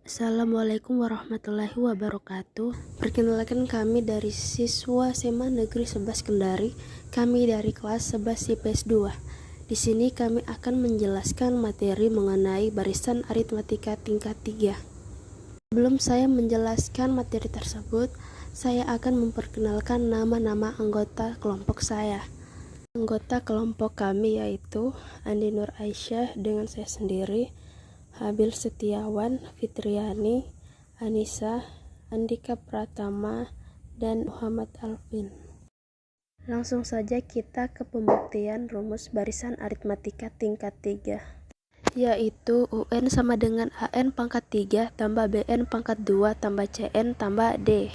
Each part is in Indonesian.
Assalamualaikum warahmatullahi wabarakatuh. Perkenalkan kami dari siswa SMA Negeri 11 Kendari. Kami dari kelas 11 IPS 2. Di sini kami akan menjelaskan materi mengenai barisan aritmatika tingkat 3. Sebelum saya menjelaskan materi tersebut, saya akan memperkenalkan nama-nama anggota kelompok saya. Anggota kelompok kami yaitu Andi Nur Aisyah dengan saya sendiri, Habil Setiawan, Fitriani, Anissa, Andika Pratama, dan Muhammad Alvin. Langsung saja kita ke pembuktian rumus barisan aritmatika tingkat 3, yaitu UN sama dengan AN pangkat 3 tambah BN pangkat 2 tambah CN tambah D.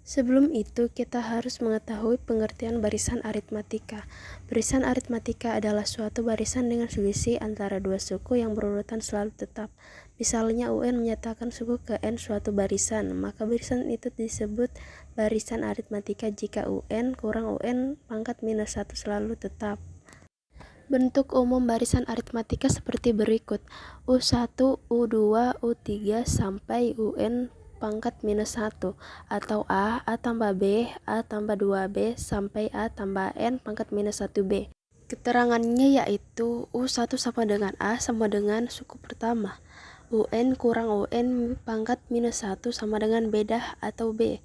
Sebelum itu, kita harus mengetahui pengertian barisan aritmatika. Barisan aritmatika adalah suatu barisan dengan selisih antara dua suku yang berurutan selalu tetap. Misalnya UN menyatakan suku ke N suatu barisan, maka barisan itu disebut barisan aritmatika jika UN kurang UN pangkat minus 1 selalu tetap. Bentuk umum barisan aritmatika seperti berikut: U1, U2, U3 sampai UN pangkat minus 1, atau A tambah B, A tambah 2B, sampai A tambah N pangkat minus 1B. Keterangannya yaitu U1 sama dengan A sama dengan suku pertama. UN kurang UN pangkat minus 1 sama dengan B dah atau B.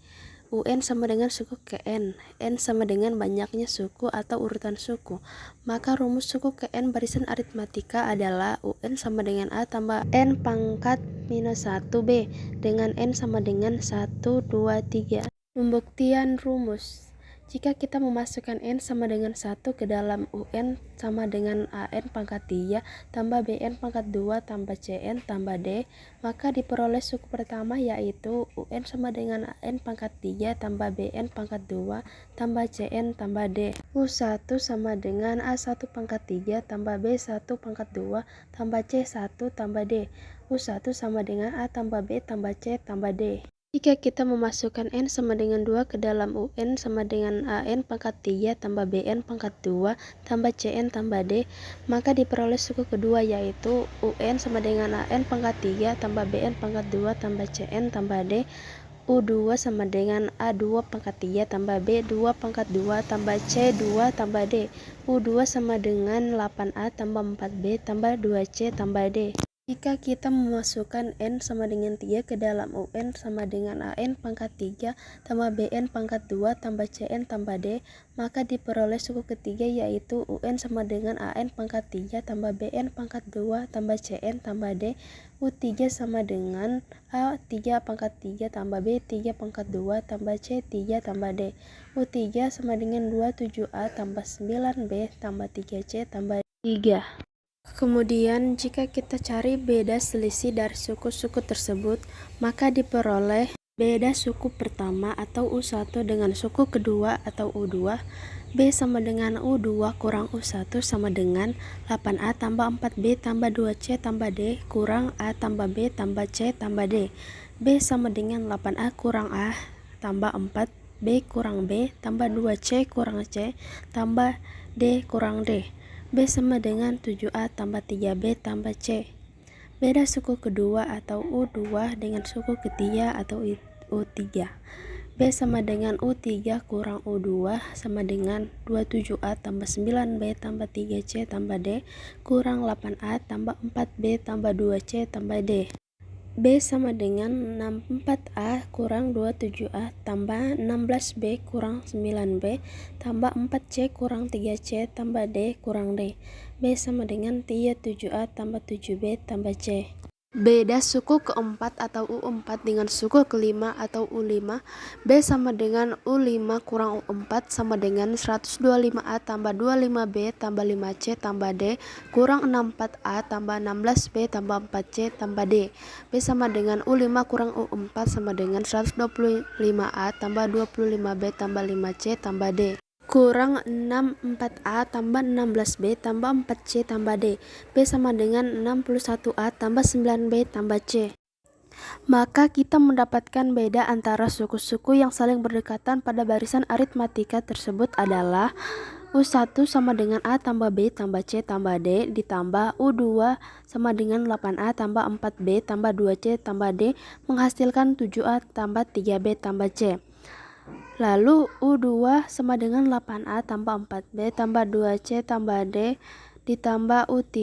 UN sama dengan suku ke N. N sama dengan banyaknya suku atau urutan suku. Maka rumus suku ke N barisan aritmatika adalah UN sama dengan A tambah N pangkat minus 1B dengan N sama dengan 1, 2, 3. Pembuktian rumus. Jika kita memasukkan N sama dengan 1 ke dalam UN sama dengan AN pangkat 3 tambah BN pangkat 2 tambah CN tambah D, maka diperoleh suku pertama yaitu UN sama dengan AN pangkat 3 tambah BN pangkat 2 tambah CN tambah D. U1 sama dengan A1 pangkat 3 tambah B1 pangkat 2 tambah C1 tambah D. U1 sama dengan A tambah B tambah C tambah D. Jika kita memasukkan N sama dengan 2 ke dalam UN sama dengan AN pangkat 3 tambah BN pangkat 2 tambah CN tambah D, maka diperoleh suku kedua yaitu UN sama dengan AN pangkat 3 tambah BN pangkat 2 tambah CN tambah D. U2 sama dengan A2 pangkat 3 tambah B2 pangkat 2 tambah C2 tambah D. U2 sama dengan 8A tambah 4B tambah 2C tambah D. Jika kita memasukkan N sama dengan 3 ke dalam UN sama dengan AN pangkat 3 tambah BN pangkat 2 tambah CN tambah D, maka diperoleh suku ketiga yaitu UN sama dengan AN pangkat 3 tambah BN pangkat 2 tambah CN tambah D. U3 sama dengan A3 pangkat 3 tambah B3 pangkat 2 tambah C3 tambah D. U3 sama dengan 27A tambah 9B tambah 3C tambah 3. Kemudian jika kita cari beda selisih dari suku-suku tersebut, maka diperoleh beda suku pertama atau U1 dengan suku kedua atau U2. B sama dengan U2 kurang U1 sama dengan 8A tambah 4B tambah 2C tambah D kurang A tambah B tambah C tambah D. B sama dengan 8A kurang A tambah 4B kurang B tambah 2C kurang C tambah D kurang D. B sama dengan 7A tambah 3B tambah C. Beda suku kedua atau U2 dengan suku ketiga atau U3. B sama dengan U3 kurang U2 sama dengan 27A tambah 9B tambah 3C tambah D kurang 8A tambah 4B tambah 2C tambah D. B sama dengan 64A kurang 27A tambah 16B kurang 9B tambah 4C kurang 3C tambah D kurang D. B sama dengan 37A tambah 7B tambah C. Beda suku keempat atau U4 dengan suku kelima atau U5. B sama dengan U5 kurang U4 sama dengan 125A tambah 25B tambah 5C tambah D kurang 64A tambah 16B tambah 4C tambah D. B sama dengan U5 kurang U4 sama dengan 125A tambah 25B tambah 5C tambah D kurang 64A tambah 16B tambah 4C tambah D. B sama dengan 61A tambah 9B tambah C. Maka kita mendapatkan beda antara suku-suku yang saling berdekatan pada barisan aritmatika tersebut adalah U1 sama dengan A tambah B tambah C tambah D ditambah U2 sama dengan 8A tambah 4B tambah 2C tambah D menghasilkan 7A tambah 3B tambah C. Lalu U2 sama dengan 8A tambah 4B tambah 2C tambah D ditambah U3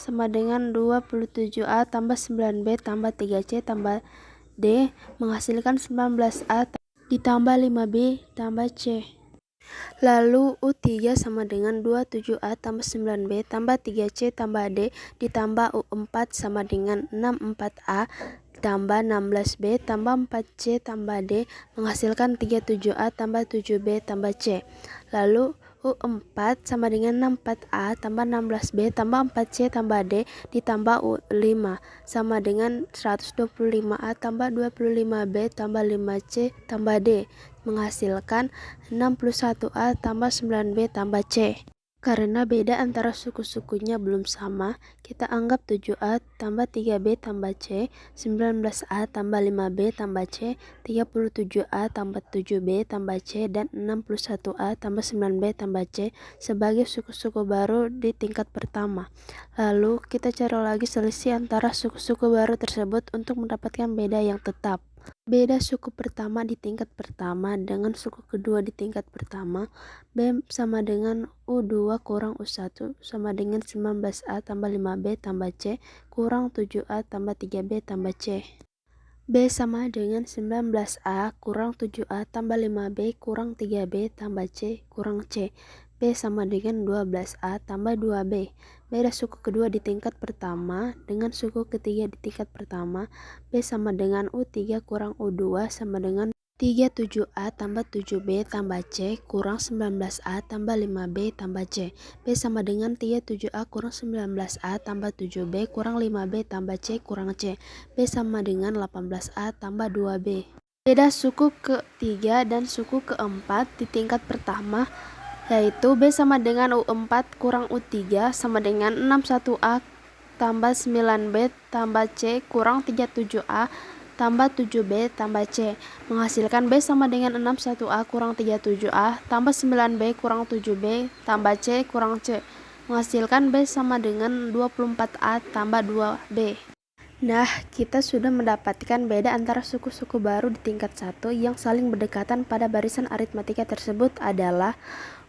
sama dengan 27A tambah 9B tambah 3C tambah D menghasilkan 19A ditambah 5B tambah C. Lalu U3 sama dengan 27A tambah 9B tambah 3C tambah D ditambah U4 sama dengan 64A tambah 16B tambah 4C tambah D menghasilkan 37A tambah 7B tambah C. Lalu U4 sama dengan 64A tambah 16B tambah 4C tambah D ditambah U5 sama dengan 125A tambah 25B tambah 5C tambah D menghasilkan 61A tambah 9B tambah C. Karena beda antara suku-sukunya belum sama, kita anggap 7A tambah 3B tambah C, 19A tambah 5B tambah C, 37A tambah 7B tambah C, dan 61A tambah 9B tambah C sebagai suku-suku baru di tingkat pertama. Lalu kita cari lagi selisih antara suku-suku baru tersebut untuk mendapatkan beda yang tetap. Beda suku pertama di tingkat pertama dengan suku kedua di tingkat pertama. B sama dengan U2 kurang U1 sama dengan 19A tambah 5B tambah C kurang 7A tambah 3B tambah C. B sama dengan 19A kurang 7A tambah 5B kurang 3B tambah C kurang C. B sama dengan 12A tambah 2B. Beda suku kedua di tingkat pertama dengan suku ketiga di tingkat pertama. B sama dengan U3 kurang U2 sama dengan 37A tambah 7B tambah C kurang 19A tambah 5B tambah C. B sama dengan 37A kurang 19A tambah 7B kurang 5B tambah C kurang C. B sama dengan 18A tambah 2B. Beda suku ketiga dan suku keempat di tingkat pertama yaitu B sama dengan U4 kurang U3 sama dengan 61A tambah 9B tambah C kurang 37A tambah 7B tambah C menghasilkan B sama dengan 61A kurang 37A tambah 9B kurang 7B tambah C kurang C menghasilkan B sama dengan 24A tambah 2B. Nah, kita sudah mendapatkan beda antara suku-suku baru di tingkat 1 yang saling berdekatan pada barisan aritmatika tersebut adalah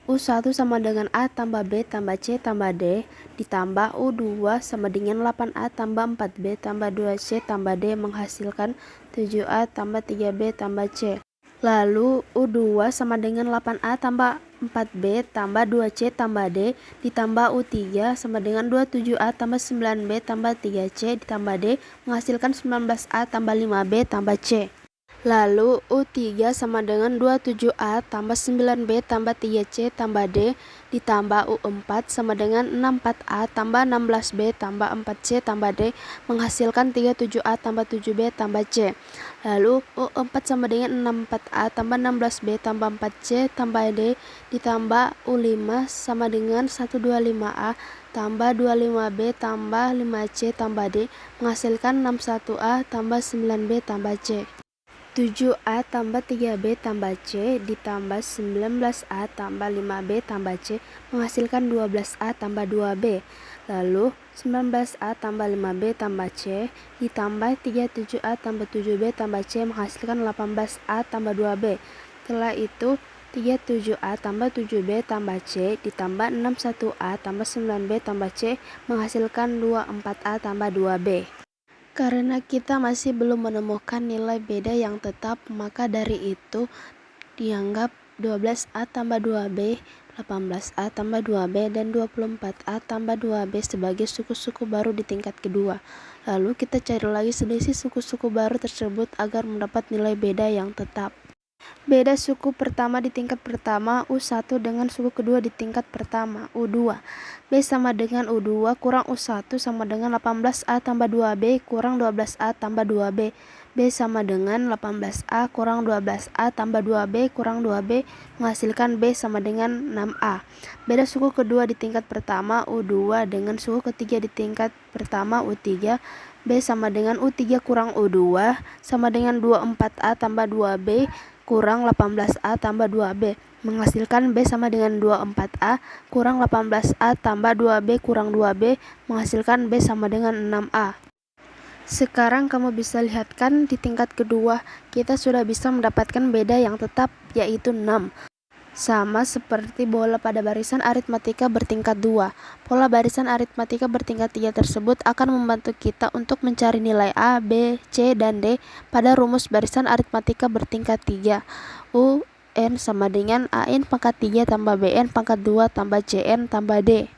U1 sama dengan A tambah B tambah C tambah D ditambah U2 sama dengan 8A tambah 4B tambah 2C tambah D menghasilkan 7A tambah 3B tambah C. Lalu U2 sama dengan 8A tambah 4B tambah 2C tambah D ditambah U3 sama dengan 27A tambah 9B tambah 3C ditambah D menghasilkan 19A tambah 5B tambah C. Lalu U3 sama dengan 27A tambah 9B tambah 3C tambah D ditambah U4 sama dengan 64A tambah 16B tambah 4C tambah D menghasilkan 37A tambah 7B tambah C. Lalu U4 sama dengan 64A tambah 16B tambah 4C tambah D ditambah U5 sama dengan 125A tambah 25B tambah 5C tambah D menghasilkan 61A tambah 9B tambah C. 7A tambah 3B tambah C ditambah 19A tambah 5B tambah C menghasilkan 12A tambah 2B. Lalu 19A tambah 5B tambah C ditambah 37A tambah 7B tambah C menghasilkan 18A tambah 2B. Setelah itu 37A tambah 7B tambah C ditambah 61A tambah 9B tambah C menghasilkan 24A tambah 2B. Karena kita masih belum menemukan nilai beda yang tetap, maka dari itu dianggap 12A tambah 2B, 18A tambah 2B, dan 24A tambah 2B sebagai suku-suku baru di tingkat kedua. Lalu kita cari lagi selisih suku-suku baru tersebut agar mendapat nilai beda yang tetap. Beda suku pertama di tingkat pertama U1 dengan suku kedua di tingkat pertama U2. B sama dengan U2 kurang U1 sama dengan 18A tambah 2B kurang 12A tambah 2B. B sama dengan 18A kurang 12A tambah 2B kurang 2B menghasilkan B sama dengan 6A. Beda suku kedua di tingkat pertama U2 dengan suku ketiga di tingkat pertama U3. B sama dengan U3 kurang U2 sama dengan 24A tambah 2B kurang 18A tambah 2B menghasilkan B sama dengan 24A kurang 18A tambah 2B kurang 2B menghasilkan B sama dengan 6A. Sekarang kamu bisa lihat kan di tingkat kedua kita sudah bisa mendapatkan beda yang tetap yaitu 6. Sama seperti bola pada barisan aritmatika bertingkat 2. Pola barisan aritmatika bertingkat 3 tersebut akan membantu kita untuk mencari nilai A, B, C, dan D pada rumus barisan aritmatika bertingkat 3. UN sama dengan AN pangkat 3 tambah BN pangkat 2 tambah CN tambah D.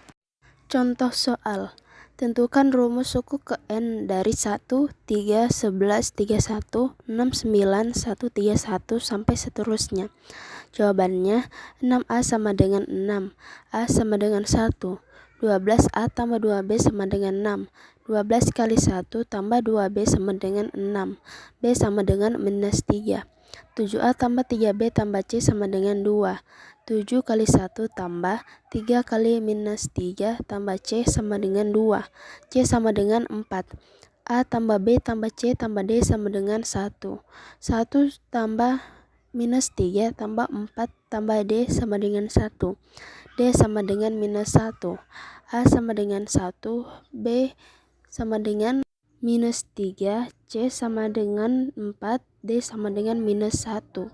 Contoh soal. Tentukan rumus suku ke N dari 1, 3, 11, 31, 6, 9, 1, 3, 1 sampai seterusnya. Jawabannya 6A sama dengan 6, A sama dengan 1, 12A tambah 2B sama dengan 6, 12 kali 1 tambah 2B sama dengan 6, B sama dengan minus 3, 7A tambah 3B tambah C sama dengan 2, 7 kali 1 tambah 3 kali minus 3 tambah C sama dengan 2, C sama dengan 4, A tambah B tambah C tambah D sama dengan 1, 1 tambah minus 3 tambah 4 tambah D sama dengan 1, D sama dengan minus 1, A sama dengan 1, B sama dengan minus 3, C sama dengan 4, D sama dengan minus 1.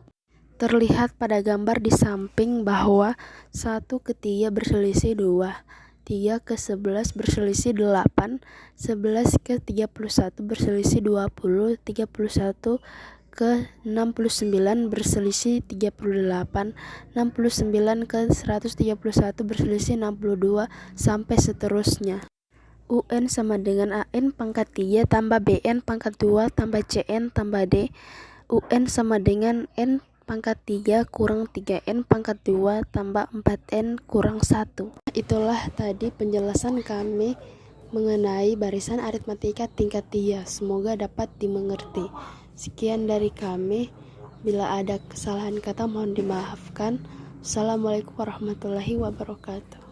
Terlihat pada gambar di samping bahwa 1 ke 3 berselisih 2, 3 ke 11 berselisih 8, 11 ke 31 berselisih 20, 31 ke 69 berselisih 38, 69 ke 131 berselisih 62, sampai seterusnya. UN sama dengan AN pangkat 3 tambah BN pangkat 2 tambah CN tambah D. UN sama dengan N pangkat 3 kurang 3N pangkat 2 tambah 4N kurang 1. Itulah tadi penjelasan kami mengenai barisan aritmatika tingkat 3. Semoga dapat dimengerti. Sekian dari kami. Bila ada kesalahan kata mohon dimaafkan. Assalamualaikum warahmatullahi wabarakatuh.